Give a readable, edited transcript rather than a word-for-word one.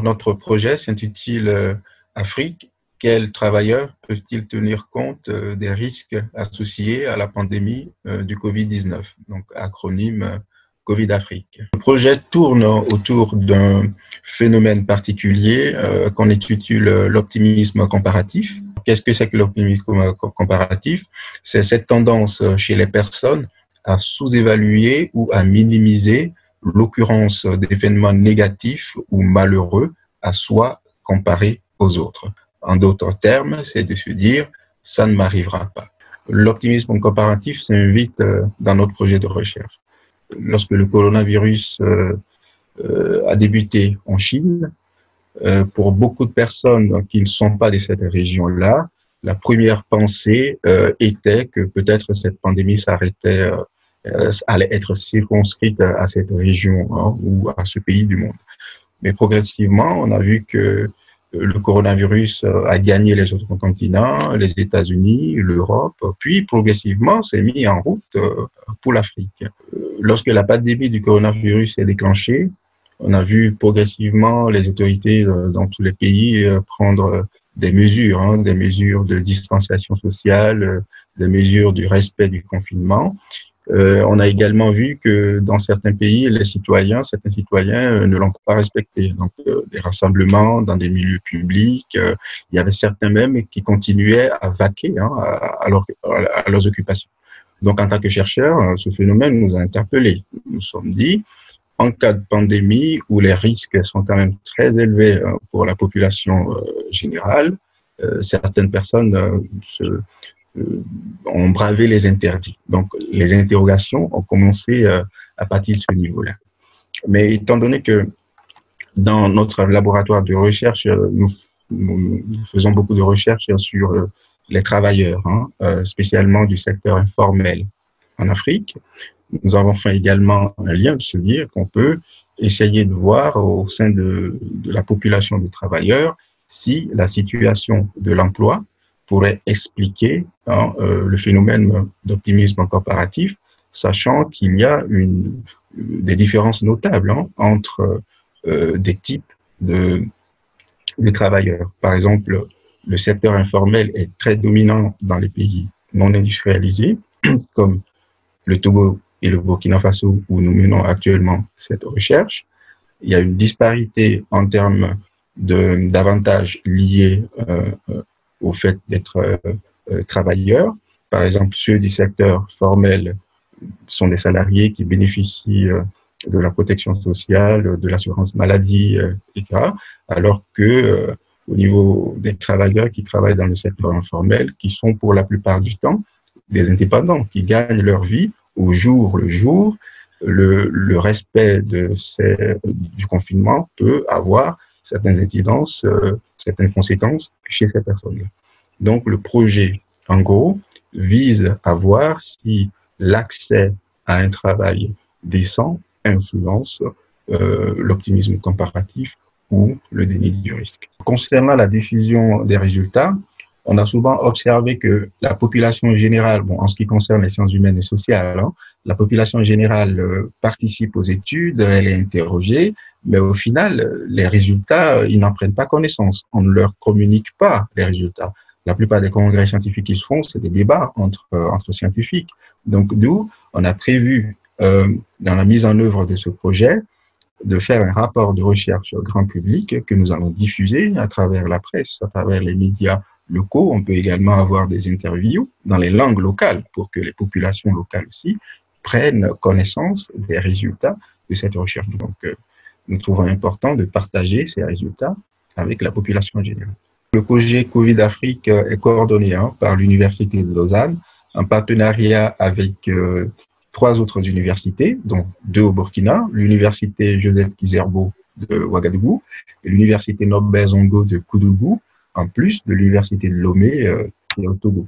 Notre projet s'intitule Afrique, quels travailleurs peuvent-ils tenir compte des risques associés à la pandémie du Covid-19, donc acronyme Covid-Afrique. Le projet tourne autour d'un phénomène particulier qu'on intitule l'optimisme comparatif. Qu'est-ce que c'est que l'optimisme comparatif? C'est cette tendance chez les personnes à sous-évaluer ou à minimiser l'occurrence d'événements négatifs ou malheureux à soi comparé aux autres. En d'autres termes, c'est de se dire « ça ne m'arrivera pas ». L'optimisme comparatif s'invite dans notre projet de recherche. Lorsque le coronavirus a débuté en Chine, pour beaucoup de personnes qui ne sont pas de cette région-là, la première pensée était que peut-être cette pandémie s'arrêtait, allait être circonscrite à cette région ou à ce pays du monde. Mais progressivement, on a vu que le coronavirus a gagné les autres continents, les États-Unis, l'Europe, puis progressivement s'est mis en route pour l'Afrique. Lorsque la pandémie du coronavirus s'est déclenchée, on a vu progressivement les autorités dans tous les pays prendre des mesures de distanciation sociale, des mesures du respect du confinement. On a également vu que dans certains pays, certains citoyens ne l'ont pas respecté. Donc, des rassemblements dans des milieux publics, il y avait certains même qui continuaient à vaquer à leurs occupations. Donc, en tant que chercheurs, ce phénomène nous a interpellés. Nous nous sommes dit, en cas de pandémie où les risques sont quand même très élevés pour la population générale, certaines personnes ont bravé les interdits. Donc, les interrogations ont commencé à partir de ce niveau-là. Mais étant donné que dans notre laboratoire de recherche, nous faisons beaucoup de recherches sur les travailleurs, spécialement du secteur informel en Afrique, nous avons fait également un lien de se dire qu'on peut essayer de voir au sein de la population de travailleurs si la situation de l'emploi pourrait expliquer le phénomène d'optimisme comparatif, sachant qu'il y a des différences notables entre des types de travailleurs. Par exemple, le secteur informel est très dominant dans les pays non industrialisés, comme le Togo et le Burkina Faso, où nous menons actuellement cette recherche. Il y a une disparité en termes d'avantages liés au fait d'être travailleurs. Par exemple, ceux du secteur formel sont des salariés qui bénéficient de la protection sociale, de l'assurance maladie, etc. Alors que au niveau des travailleurs qui travaillent dans le secteur informel, qui sont pour la plupart du temps des indépendants, qui gagnent leur vie au jour le jour, le respect du confinement peut avoir certaines incidences, certaines conséquences chez ces personnes-là. Donc, le projet, en gros, vise à voir si l'accès à un travail décent influence l'optimisme comparatif ou le déni du risque. Concernant la diffusion des résultats, on a souvent observé que la population générale, en ce qui concerne les sciences humaines et sociales, la population générale participe aux études, elle est interrogée, mais au final, les résultats, ils n'en prennent pas connaissance. On ne leur communique pas les résultats. La plupart des congrès scientifiques qu'ils font, c'est des débats entre scientifiques. Donc, d'où on a prévu, dans la mise en œuvre de ce projet, de faire un rapport de recherche au grand public que nous allons diffuser à travers la presse, à travers les médias locaux. On peut également avoir des interviews dans les langues locales pour que les populations locales aussi prennent connaissance des résultats de cette recherche. Donc, nous trouvons important de partager ces résultats avec la population générale. Le projet Covid-Afrique est coordonné par l'Université de Lausanne en partenariat avec 3 autres universités, dont 2 au Burkina, l'Université Joseph Kizerbo de Ouagadougou et l'Université Norbert Zongo de Koudougou, en plus de l'Université de Lomé et au Togo.